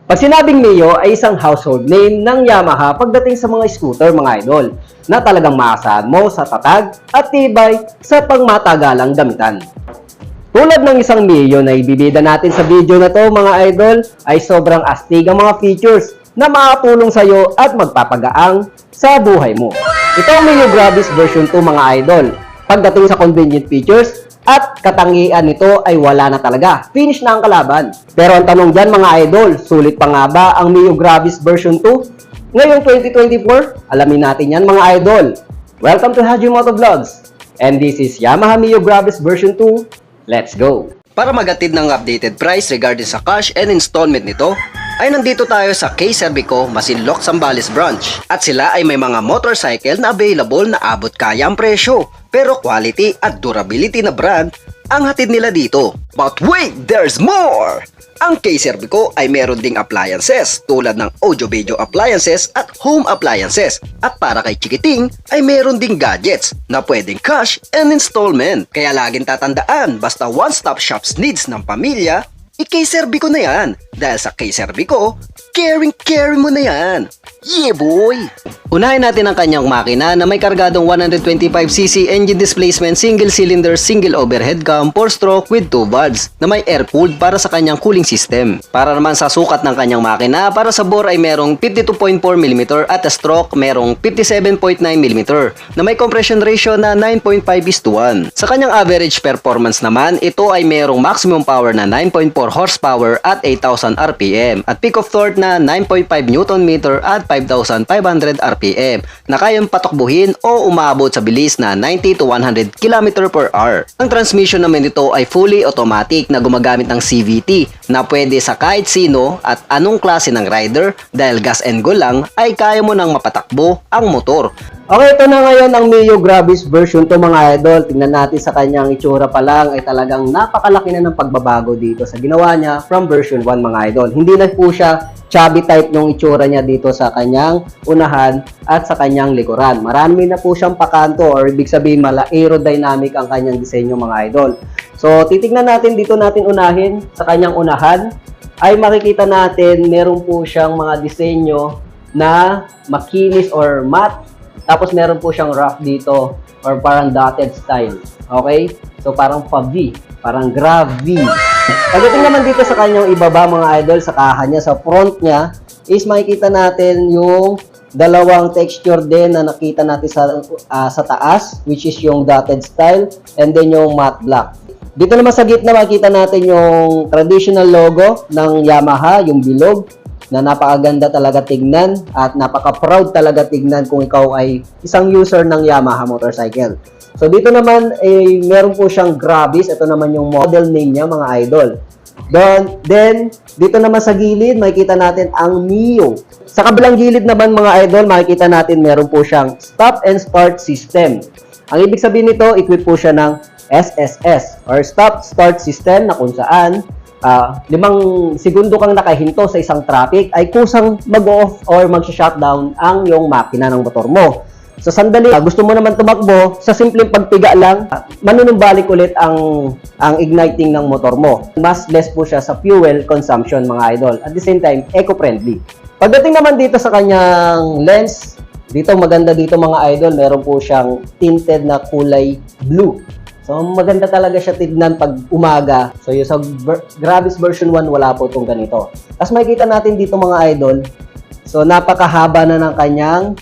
Pag sinabing Mio ay isang household name ng Yamaha pagdating sa mga scooter mga idol na talagang maasahan mo sa tatag at tibay sa pangmatagalang gamitan. Tulad ng isang Mio na ibibida natin sa video na to mga idol ay sobrang astig ang mga features na makatulong sa iyo at magpapagaang sa buhay mo. Ito ang Mio Gravis version 2 mga idol. Pagdating sa convenient features at katangian nito ay wala na talaga. Finish na ang kalaban. Pero ang tanong dyan mga idol, sulit pa nga ba ang Mio Gravis version 2? Ngayong 2024, alamin natin yan mga idol. Welcome to Haji Moto Vlogs. And this is Yamaha Mio Gravis version 2. Let's go! Para magatid ng updated price regarding sa cash and installment nito, ay nandito tayo sa K Cervico, Masinloc, Zambales branch. At sila ay may mga motorcycle na available na abot kaya ang presyo. Pero quality at durability na brand ang hatid nila dito. But wait, there's more! Ang K Cervico ay meron ding appliances tulad ng audio-video appliances at home appliances. At para kay Chikiting ay meron ding gadgets na pwedeng cash and installment. Kaya laging tatandaan, basta one-stop shops needs ng pamilya, i-K Cervico na yan. Dahil sa K Cervico, caring mo na yan. Yeah boy! Unahin natin ang kanyang makina na may kargadong 125cc engine displacement, single cylinder, single overhead cam, 4-stroke with 2 valves na may air-cooled para sa kanyang cooling system. Para naman sa sukat ng kanyang makina, para sa bore ay merong 52.4mm at sa stroke merong 57.9mm na may compression ratio na 9.5:1. Sa kanyang average performance naman, ito ay merong maximum power na 9.4 horsepower at 8,000 RPM at peak of torque na 9.5 Nm at 5,500 RPM na kayang patakbuhin o umabot sa bilis na 90 to 100 km/h. Ang transmission naman nito ay fully automatic na gumagamit ng CVT na pwede sa kahit sino at anong klase ng rider dahil gas and go lang ay kaya mo nang mapatakbo ang motor. Okay, ito na ngayon ang Mio Gravis version 2 mga idol. Tingnan natin sa kanyang itsura pa lang ay talagang napakalaki na ng pagbabago dito sa ginawa niya from version 1 mga idol. Hindi na po siya chubby type ng itsura niya dito sa kanyang unahan at sa kanyang likuran. Marami na po siyang pakanto or ibig sabihin mala aerodynamic ang kanyang disenyo mga idol. So titignan natin dito, natin unahin sa kanyang unahan ay makikita natin meron po siyang mga disenyo na makinis or matte. Tapos meron po siyang rough dito or parang dotted style. Okay? So parang pa-V, parang Gravi. Pagdating naman dito sa kanyang ibaba mga idol, sa kaha niya, sa front niya, is makikita natin yung dalawang texture din na nakita natin sa taas, which is yung dotted style and then yung matte black. Dito naman sa gitna makikita natin yung traditional logo ng Yamaha, yung bilog, na napakaganda talaga tignan at napaka-proud talaga tignan kung ikaw ay isang user ng Yamaha motorcycle. So dito naman ay meron po siyang Gravis. Ito naman yung model name niya mga idol. Then dito naman sa gilid makikita natin ang Mio. Sa kabilang gilid naman mga idol makikita natin meron po siyang stop and start system. Ang ibig sabihin nito, equip po siya ng SSS or stop start system na kung saan 5 segundo kang nakahinto sa isang traffic ay kusang mag-off or mag-shutdown ang iyong makina ng motor mo. So sandali, gusto mo naman tumakbo, sa simpleng pagpiga lang, manunumbalik ulit ang igniting ng motor mo. Mas less po siya sa fuel consumption mga idol. At the same time, eco-friendly. Pagdating naman dito sa kanyang lens, dito maganda dito mga idol, meron po siyang tinted na kulay blue. So, maganda talaga siya tignan pag umaga. So, yung sa Gravis version 1, wala po itong ganito. Tapos makikita natin dito mga idol. So, napakahaba na ng kanyang,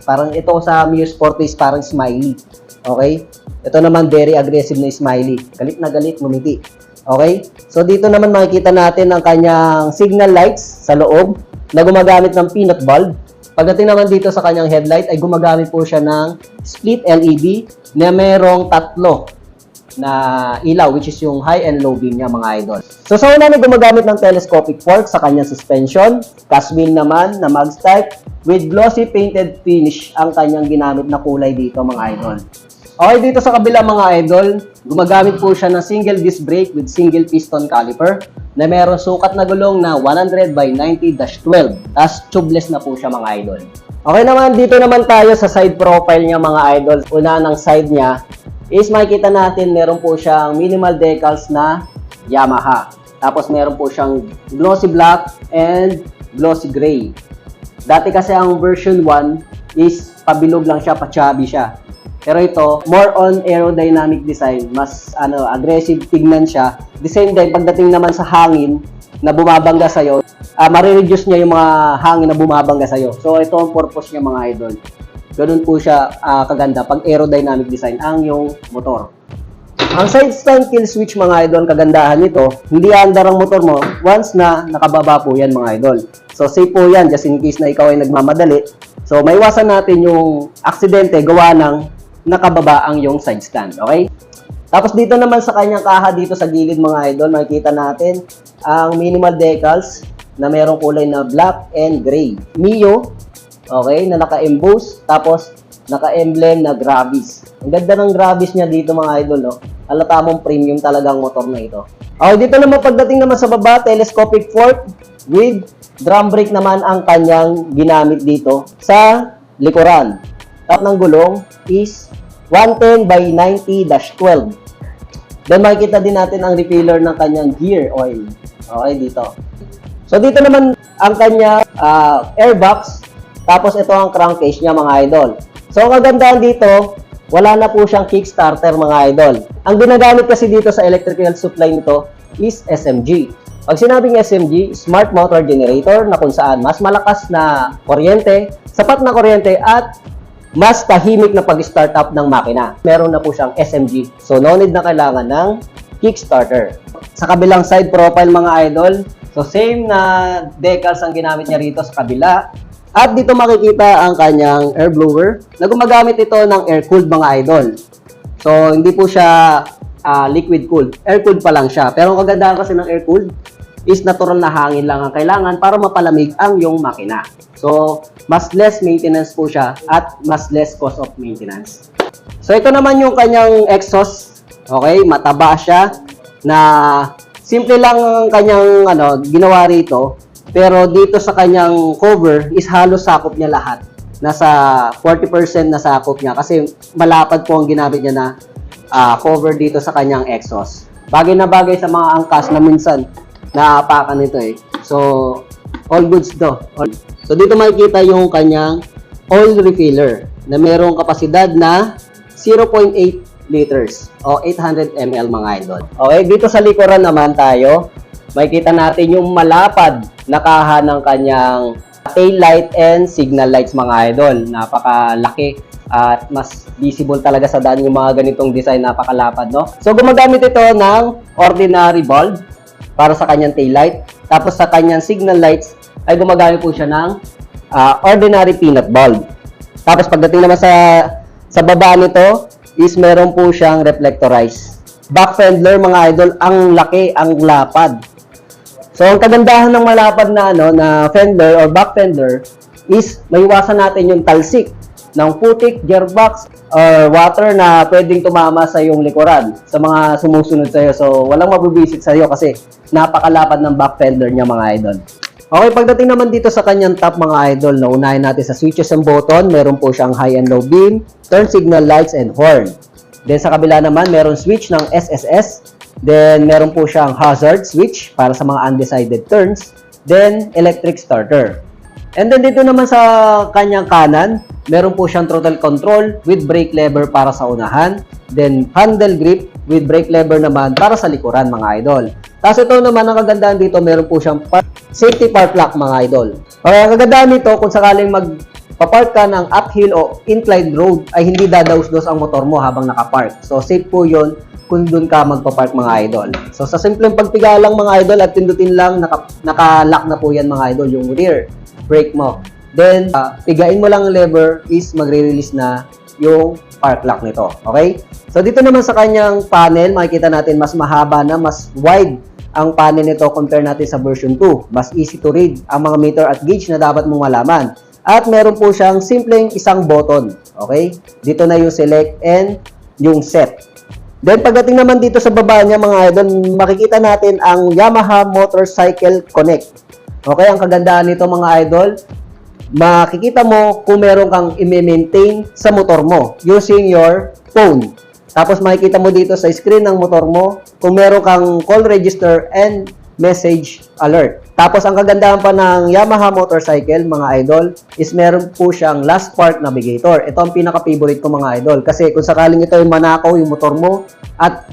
parang ito sa Mio Sportage, parang smiley. Okay? Ito naman, very aggressive na smiley. Galit na galit, ngumiti. Okay? So, dito naman makikita natin ang kanyang signal lights sa loob na gumagamit ng peanut bulb. Pagdating naman dito sa kanyang headlight ay gumagamit po siya ng split LED na merong 3 na ilaw, which is yung high and low beam niya mga idol. So sa una na gumagamit ng telescopic fork sa kanyang suspension, cast wheel naman na mags type with glossy painted finish ang kanyang ginamit na kulay dito mga idol. Okay, dito sa kabila mga idol, gumagamit po siya ng single disc brake with single piston caliper na meron sukat na gulong na 100/90-12. Tapos tubeless na po siya mga idol. Okay naman, dito naman tayo sa side profile niya mga idol. Una ng side niya is makikita natin meron po siyang minimal decals na Yamaha. Tapos meron po siyang glossy black and glossy gray. Dati kasi ang version 1 is pabilog lang siya, pa-chubby siya. Pero ito, more on aerodynamic design, mas aggressive tignan siya. The same time, pagdating naman sa hangin na bumabangga sa'yo, marireduce niya yung mga hangin na bumabangga sa'yo. So ito ang purpose niya mga idol. Ganun po siya kaganda pag aerodynamic design ang yung motor. Ang side stand kill switch mga idol, kagandahan nito, hindi aandar ang motor mo once na nakababa po yan mga idol. So safe po yan just in case na ikaw ay nagmamadali. So maiwasan natin yung aksidente gawa ng nakababa ang yung side stand, okay? Tapos dito naman sa kanyang kaha dito sa gilid mga idol, makikita natin ang minimal decals na merong kulay na black and gray. Mio, okay, na naka-emboss, tapos naka-emblem na Gravis. Ang ganda ng Gravis niya dito mga idol, no? Halata mong premium talagang motor na ito. Okay, dito naman pagdating naman sa baba, telescopic fork with drum brake naman ang kanyang ginamit dito sa likuran. Top ng gulong is 110 by 90-12. Then makikita din natin ang refiller ng kanyang gear oil. Okay, dito. So dito naman ang kanya airbox. Tapos ito ang crankcase niya mga idol. So ang kagandahan dito, wala na po siyang kickstarter mga idol. Ang ginagamit kasi dito sa electrical supply nito is SMG. Pag sinabing SMG, Smart Motor Generator, na kung saan mas malakas na kuryente, sapat na kuryente at mas tahimik na pag-start up ng makina. Meron na po siyang SMG. So, no need na kailangan ng kickstarter. Sa kabilang side profile mga idol, so same na decals ang ginamit niya rito sa kabila. At dito makikita ang kanyang air blower na gumagamit ito ng air-cooled mga idol. So, hindi po siya liquid-cooled. Air-cooled pa lang siya. Pero ang kagandahan kasi ng air-cooled is natural na hangin lang ang kailangan para mapalamig ang yung makina. So, mas less maintenance po siya at mas less cost of maintenance. So, ito naman yung kanyang exhaust. Okay, mataba siya na simple lang ang kanyang ginawa rito. Pero dito sa kanyang cover is halos sakop niya lahat. Nasa 40% na sakop niya kasi malapad po ang ginamit niya na cover dito sa kanyang exhaust. Bagay na bagay sa mga angkas na minsan naapakan nito eh. So, all goods do. So, dito makikita yung kanyang oil refiller na mayroong kapasidad na 0.8 liters o 800 ml mga idol. Okay, dito sa likuran naman tayo, makikita natin yung malapad na kaha ng kanyang tail light and signal lights mga idol. Napakalaki at mas visible talaga sa daan yung mga ganitong design, napakalapad, no? So, gumagamit ito ng ordinary bulb para sa kanyang tail light. Tapos sa kanyang signal lights ay gumagamit po siya ng ordinary peanut bulb. Tapos pagdating naman sa baba nito is meron po siyang reflectorized back fender mga idol. Ang laki, ang lapad. So ang kagandahan ng malapad na na fender or back fender is maiwasan natin yung talsik ng putik, gearbox, or water na pwedeng tumama sa iyong likuran sa mga sumusunod sa iyo. So, walang mabubisit sa iyo kasi napakalapad ng back fender niya mga idol. Okay, pagdating naman dito sa kanyang top mga idol, naunahin natin sa switches and button, meron po siyang high and low beam, turn signal lights, and horn. Then sa kabila naman, meron switch ng SSS. Then meron po siyang hazard switch para sa mga undecided turns. Then electric starter. And then dito naman sa kanyang kanan, meron po siyang throttle control with brake lever para sa unahan. Then handle grip with brake lever naman para sa likuran mga idol. Tapos ito naman ang kagandahan dito, meron po siyang safety park lock mga idol. Okay, ang kagandahan nito, kung sakaling magpapark ka ng uphill o inclined road, ay hindi dadaus-dos ang motor mo habang nakapark. So safe po yun kung doon ka magpapark mga idol. So sa simpleng pagpiga lang mga idol at pindutin lang, naka-lock na po yan mga idol, yung rear brake mo. Then, pigain mo lang ang lever is magre-release na yung park lock nito. Okay? So, dito naman sa kanyang panel, makikita natin mas mahaba na, mas wide ang panel nito compare natin sa version 2. Mas easy to read ang mga meter at gauge na dapat mong malaman. At meron po siyang simpleng isang button. Okay? Dito na yung select and yung set. Then, pagdating naman dito sa baba niya mga idol, makikita natin ang Yamaha Motorcycle Connect. Okay, ang kagandahan nito mga idol, makikita mo kung meron kang i-maintain sa motor mo using your phone. Tapos makikita mo dito sa screen ng motor mo kung meron kang call register and message alert. Tapos ang kagandahan pa ng Yamaha motorcycle, mga idol, is meron po siyang last spark navigator. Ito ang pinaka-favorite ko, mga idol, kasi kung sakaling ito yung manakaw yung motor mo at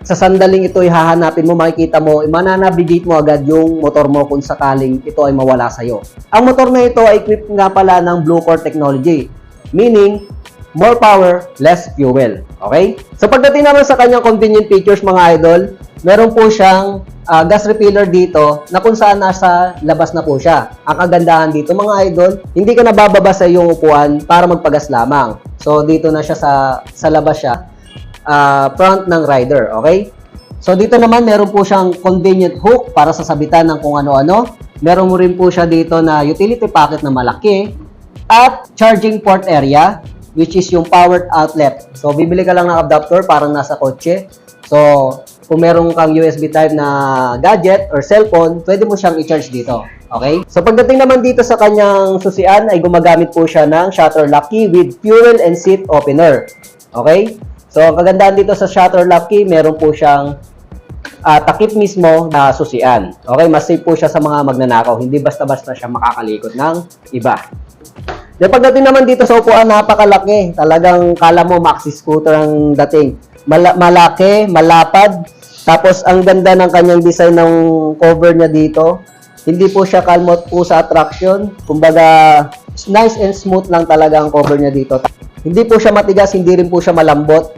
sa sandaling ito hahanapin mo, makikita mo, mananavigate mo agad yung motor mo kung sakaling ito ay mawala sa'yo. Ang motor na ito ay equipped nga pala ng Blue Core technology, meaning more power, less fuel. Okay? So pagdating naman sa kanyang convenient features, mga idol, meron po siyang gas refiller dito na kung saan nasa labas na po siya. Ang kagandahan dito, mga idol, hindi ka nabababa sa iyong upuan para magpagas lamang. So dito na siya sa labas siya. Front ng rider, okay? So dito naman meron po siyang convenient hook para sa sabitan ng kung ano-ano. Meron mo rin po siya dito na utility pocket na malaki at charging port area, which is yung powered outlet. So bibili ka lang ng adapter parang nasa kotse. So kung meron kang USB type na gadget or cellphone, pwede mo siyang i-charge dito. Okay? So pagdating naman dito sa kanyang susian ay gumagamit po siya ng shutter lock key with fuel and seat opener. Okay? So, ang kagandahan dito sa shutter lock key, meron po siyang takip mismo na susian. Okay, mas safe po siya sa mga magnanakaw. Hindi basta-basta siya makakalikot ng iba. Then, pagdating naman dito sa upuan, napakalaki. Talagang kala mo maxi scooter ang dating. Malaki, malapad. Tapos, ang ganda ng kanyang design ng cover niya dito. Hindi po siya kalmot po sa attraction. Kumbaga, nice and smooth lang talaga ang cover niya dito. Hindi po siya matigas, hindi rin po siya malambot.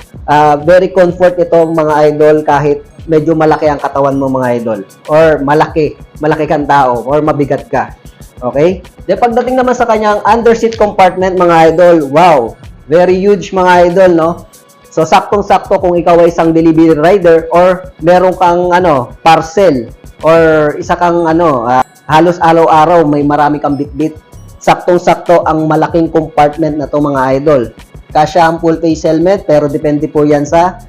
Very comfort itong mga idol kahit medyo malaki ang katawan mo, mga idol. Or malaki kang tao or mabigat ka. Okay? Then pagdating naman sa kanyang underseat compartment, mga idol, wow! Very huge, mga idol, no? So saktong-sakto kung ikaw ay isang delivery rider or meron kang parcel or isa kang halos araw-araw may marami kang bitbit. Saktong-sakto ang malaking compartment na to, mga idol. Kasya ang full face helmet pero depende po yan sa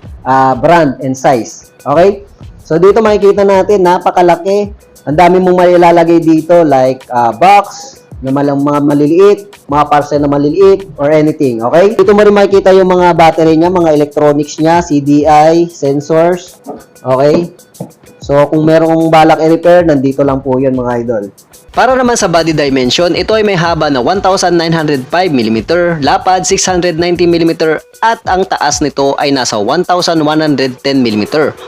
brand and size. Okay? So dito makikita natin, napakalaki. Ang dami mong mailalagay dito like box, na mga maliliit, mga parcel na maliliit, or anything. Okay? Dito mo rin makikita yung mga battery niya, mga electronics niya, CDI, sensors. Okay? So kung merong balak i-repair, nandito lang po yan, mga idol. Para naman sa body dimension, ito ay may haba na 1,905mm, lapad 690mm at ang taas nito ay nasa 1,110mm.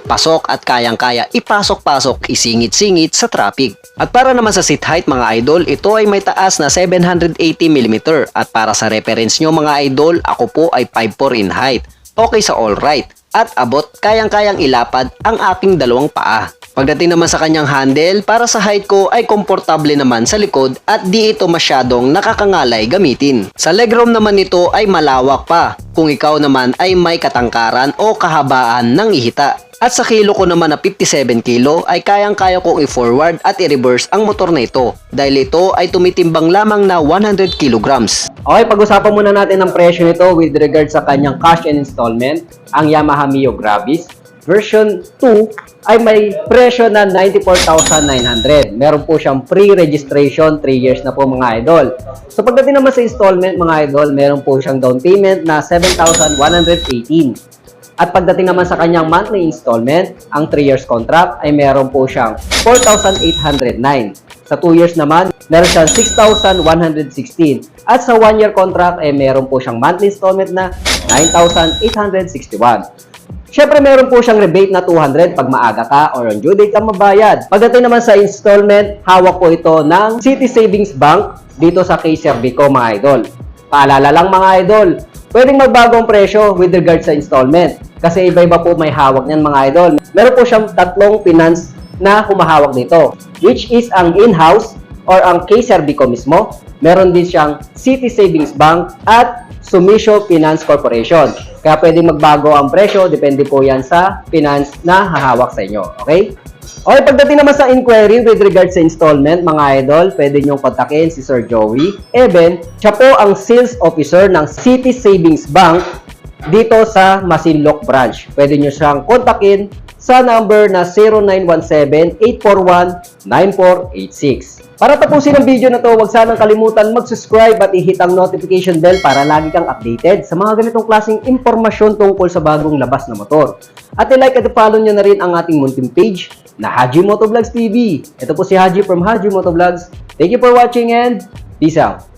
Pasok at kayang-kaya ipasok-pasok, isingit-singit sa traffic. At para naman sa seat height, mga idol, ito ay may taas na 780mm at para sa reference nyo, mga idol, ako po ay 5'4" in height. Okay sa all right. At abot, kayang-kayang ilapad ang aking dalawang paa. Pagdating naman sa kanyang handle, para sa height ko ay komportable naman sa likod at di ito masyadong nakakangalay gamitin. Sa legroom naman nito ay malawak pa kung ikaw naman ay may katangkaran o kahabaan ng ihita. At sa kilo ko naman na 57 kilo ay kayang-kaya kong i-forward at i-reverse ang motor na ito dahil ito ay tumitimbang lamang na 100 kilograms. Okay, pag-usapan muna natin ang presyo nito with regard sa kanyang cash and installment. Ang Yamaha Mio Gravis version 2 ay may presyo na 94,900. Meron po siyang pre-registration, 3 years na po, mga idol. So pagdating naman sa installment, mga idol, meron po siyang down payment na 7,118. At pagdating naman sa kanyang monthly installment, ang 3 years contract ay meron po siyang 4,809. Sa 2 years naman, meron siyang 6,116. At sa 1 year contract ay meron po siyang monthly installment na 9,861. Siyempre, meron po siyang rebate na 200 pag maaga ka or on due date ka mabayad. Pagdating naman sa installment, hawak po ito ng City Savings Bank dito sa K-Servico, mga idol. Paalala lang, mga idol, pwedeng magbago ang presyo with regard sa installment. Kasi iba-iba po may hawak niyan, mga idol. Meron po siyang tatlong finance na humahawak nito, which is ang in-house or ang K-Servico mismo. Meron din siyang City Savings Bank at Sumisho Finance Corporation. Kaya pwedeng magbago ang presyo, depende po yan sa finance na hahawak sa inyo. Okay? Okay, pagdating naman sa inquiry with regard sa installment, mga idol, pwede nyong kontakin si Sir Joey Eben. Siya po ang sales officer ng City Savings Bank dito sa Masinloc branch. Pwede nyo siyang kontakin sa number na 0917-841-9486. Para tapusin ang video na to, huwag sanang kalimutan mag-subscribe at i-hit ang notification bell para lagi kang updated sa mga ganitong klaseng impormasyon tungkol sa bagong labas na motor. At i-like at i-follow nyo na rin ang ating munting page na Haji Motovlogs TV. Ito po si Haji from Haji Motovlogs. Thank you for watching and peace out.